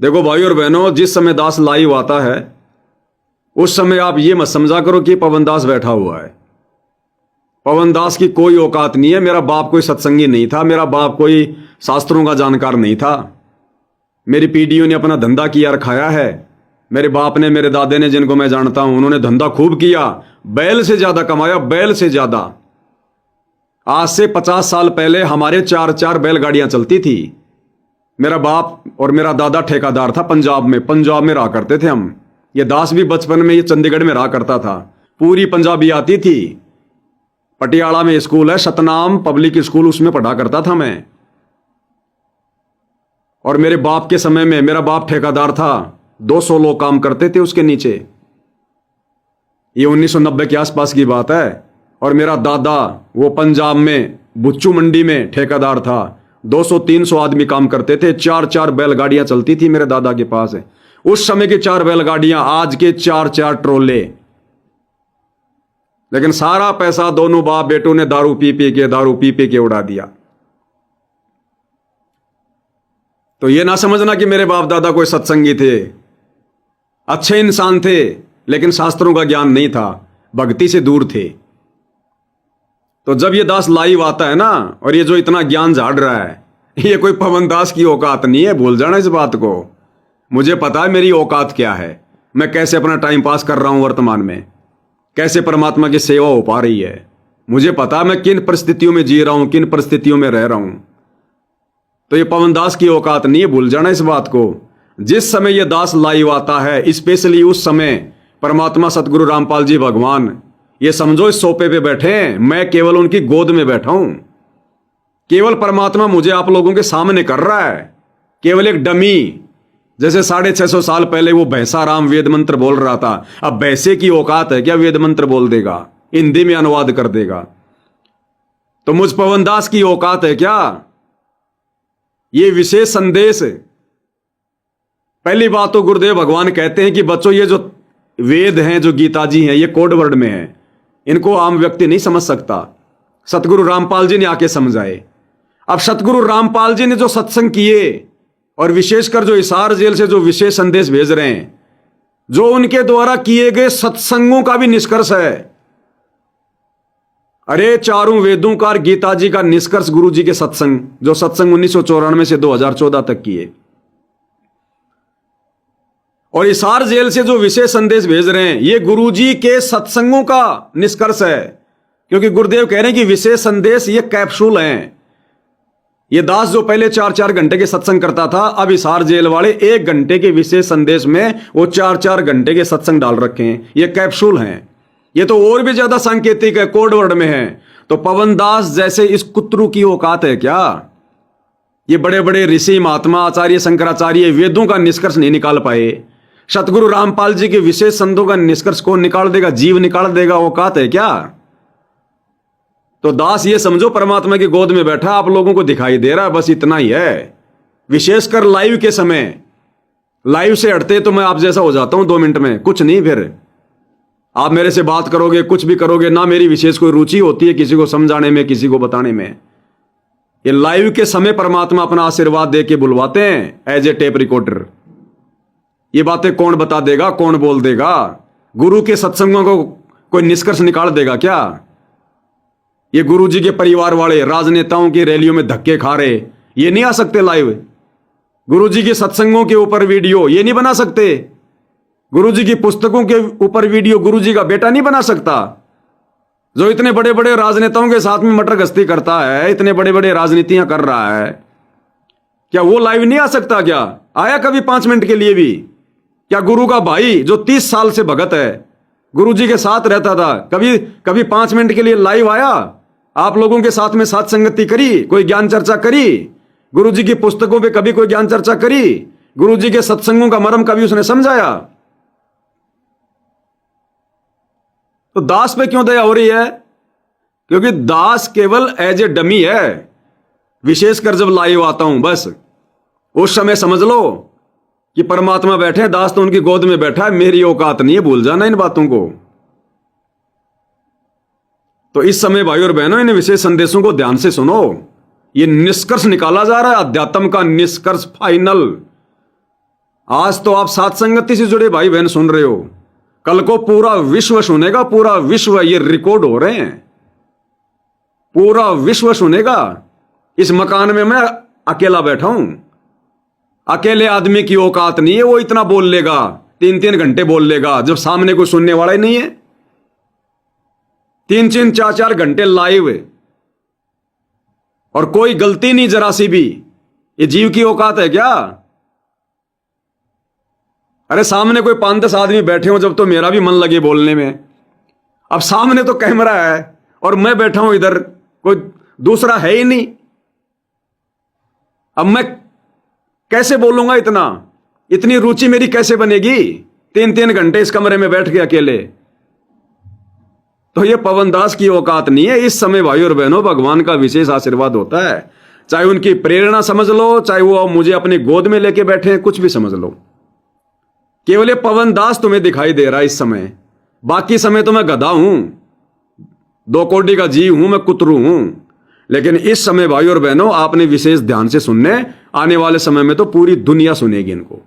देखो भाई और बहनों, जिस समय दास लाइव आता है उस समय आप ये मत समझा करो कि पवन दास बैठा हुआ है। पवन दास की कोई औकात नहीं है। मेरा बाप कोई सत्संगी नहीं था, मेरा बाप कोई शास्त्रों का जानकार नहीं था। मेरी पीढ़ियों ने अपना धंधा किया रखाया है। मेरे बाप ने, मेरे दादे ने, जिनको मैं जानता हूं, उन्होंने धंधा खूब किया, बैल से ज्यादा कमाया, बैल से ज्यादा। आज से 50 साल पहले हमारे 4-4 बैलगाड़ियां चलती थी। मेरा बाप और मेरा दादा ठेकेदार था पंजाब में रहा करते थे हम। ये दास भी बचपन में ये चंडीगढ़ में रहा करता था। पूरी पंजाबी आती थी। पटियाला में स्कूल है सतनाम पब्लिक स्कूल, उसमें पढ़ा करता था मैं। और मेरे बाप के समय में मेरा बाप ठेकेदार था, 200 लोग काम करते थे उसके नीचे। ये 1990 के आसपास की बात है। और मेरा दादा वो पंजाब में बुच्चू मंडी में ठेकेदार था, 200-300 आदमी काम करते थे। 4-4 बैलगाड़ियां चलती थी मेरे दादा के पास। उस समय की 4 बैलगाड़ियां, आज के 4-4 ट्रोले। लेकिन सारा पैसा दोनों बाप बेटों ने दारू पी के उड़ा दिया। तो ये ना समझना कि मेरे बाप दादा कोई सत्संगी थे, अच्छे इंसान थे, लेकिन शास्त्रों का ज्ञान नहीं था, भक्ति से दूर थे। तो जब ये दास लाइव आता है ना, और ये जो इतना ज्ञान झाड़ रहा है, ये कोई पवन दास की औकात नहीं है। भूल जाना इस बात को। मुझे पता है मेरी औकात क्या है, मैं कैसे अपना टाइम पास कर रहा हूं वर्तमान में, कैसे परमात्मा की सेवा हो पा रही है। मुझे पता है मैं किन परिस्थितियों में जी रहा हूं, किन परिस्थितियों में रह रहा हूं। तो ये पवन दास की औकात नहीं है, भूल जाना इस बात को। जिस समय ये दास लाइव आता है, स्पेशली उस समय परमात्मा सतगुरु रामपाल जी भगवान, ये समझो इस सोफे पे बैठे हैं, मैं केवल उनकी गोद में बैठा हूं। केवल परमात्मा मुझे आप लोगों के सामने कर रहा है, केवल एक डमी। जैसे 650 साल पहले वो भैंसा राम वेद मंत्र बोल रहा था, अब भैंसे की औकात है क्या वेद मंत्र बोल देगा, हिंदी में अनुवाद कर देगा। तो मुझ पवन दास की औकात है क्या ये विशेष संदेश। पहली बात तो गुरुदेव भगवान कहते हैं कि बच्चों, ये जो वेद हैं, जो गीता जी हैं, ये कोड वर्ड में है, इनको आम व्यक्ति नहीं समझ सकता। सतगुरु रामपाल जी ने आके समझाए। अब सतगुरु रामपाल जी ने जो सत्संग किए, और विशेषकर जो हिसार जेल से जो विशेष संदेश भेज रहे हैं, जो उनके द्वारा किए गए सत्संगों का भी निष्कर्ष है। अरे चारों वेदों का और गीता जी का निष्कर्ष गुरु जी के सत्संग, जो सत्संग 1994 से 2014 तक किए। और हिसार जेल से जो विशेष संदेश भेज रहे हैं, ये गुरु जी के सत्संगों का निष्कर्ष है। क्योंकि गुरुदेव कह रहे हैं कि विशेष संदेश ये कैप्सूल हैं। ये दास जो पहले 4-4 घंटे के सत्संग करता था, अब हिसार जेल वाले 1 घंटे के विशेष संदेश में वो 4-4 घंटे के सत्संग डाल रखे हैं। ये कैप्सूल हैं। ये तो और भी ज्यादा सांकेतिक है, कोड वर्ड में है। तो पवन दास जैसे इस कुत्रू की औकात है क्या? ये बड़े बड़े ऋषि महात्मा आचार्य शंकराचार्य वेदों का निष्कर्ष नहीं निकाल पाए। सतगुरु रामपाल जी के विशेष संतों का निष्कर्ष कौन निकाल देगा? जीव निकाल देगा। औकात है क्या? तो दास ये समझो परमात्मा की गोद में बैठा, आप लोगों को दिखाई दे रहा है, बस इतना ही है। विशेषकर लाइव के समय, लाइव से हटते तो मैं आप जैसा हो जाता हूं 2 मिनट में, कुछ नहीं। फिर आप मेरे से बात करोगे, कुछ भी करोगे ना, मेरी विशेष कोई रुचि होती है किसी को समझाने में, किसी को बताने में। ये लाइव के समय परमात्मा अपना आशीर्वाद दे के बुलवाते हैं एज ए टेप रिकॉर्डर। ये बातें कौन बता देगा, कौन बोल देगा? गुरु के सत्संगों को कोई निष्कर्ष निकाल देगा क्या? ये गुरु जी के परिवार वाले राजनेताओं की रैलियों में धक्के खा रहे, ये नहीं आ सकते लाइव? गुरु जी के सत्संगों के ऊपर वीडियो ये नहीं बना सकते? गुरु जी की पुस्तकों के ऊपर वीडियो गुरु जी का बेटा नहीं बना सकता? जो इतने बड़े बड़े राजनेताओं के साथ में मटर गश्ती करता है, इतने बड़े बड़े राजनीतियां कर रहा है, क्या वो लाइव नहीं आ सकता? क्या आया कभी 5 मिनट के लिए भी? क्या गुरु का भाई जो 30 साल से भगत है, गुरु जी के साथ रहता था, कभी 5 मिनट के लिए लाइव आया? आप लोगों के साथ में साथ संगति करी, कोई ज्ञान चर्चा करी? गुरु जी की पुस्तकों पे कभी कोई ज्ञान चर्चा करी? गुरु जी के सत्संगों का मर्म कभी उसने समझाया? तो दास पे क्यों दया हो रही है? क्योंकि दास केवल एज ए डमी है। विशेषकर जब लाइव आता हूं, बस उस समय समझ लो कि परमात्मा बैठे, दास तो उनकी गोद में बैठा है, मेरी औकात नहीं है। भूल जाना इन बातों को। तो इस समय भाई और बहनों, इन विशेष संदेशों को ध्यान से सुनो। ये निष्कर्ष निकाला जा रहा है, अध्यात्म का निष्कर्ष फाइनल। आज तो आप सात संगति से जुड़े भाई बहन सुन रहे हो, कल को पूरा विश्व सुनेगा, पूरा विश्व, ये रिकॉर्ड हो रहे हैं, पूरा विश्व सुनेगा। इस मकान में मैं अकेला बैठा हूं, अकेले आदमी की औकात नहीं है, वो इतना बोल लेगा, 3-3 घंटे बोल लेगा, जब सामने कोई सुनने वाला ही नहीं है। 3-3 4-4 घंटे लाइव, और कोई गलती नहीं जरा सी भी। ये जीव की औकात है क्या? अरे सामने कोई 5-10 आदमी बैठे हो जब, तो मेरा भी मन लगे बोलने में। अब सामने तो कैमरा है और मैं बैठा हूं इधर, कोई दूसरा है ही नहीं। अब मैं कैसे बोलूंगा इतना? इतनी रुचि मेरी कैसे बनेगी 3-3 घंटे इस कमरे में बैठ के अकेले? तो ये पवन दास की औकात नहीं है। इस समय भाई और बहनों भगवान का विशेष आशीर्वाद होता है, चाहे उनकी प्रेरणा समझ लो, चाहे वो मुझे अपनी गोद में लेके बैठे हैं, कुछ भी समझ लो। केवल ये पवन दास तुम्हें दिखाई दे रहा है इस समय, बाकी समय तो मैं गधा हूं, 2 कौड़ी का जीव हूं, मैं कुतरू हूं। लेकिन इस समय भाई और बहनों आपने विशेष ध्यान से सुनने, आने वाले समय में तो पूरी दुनिया सुनेगी इनको।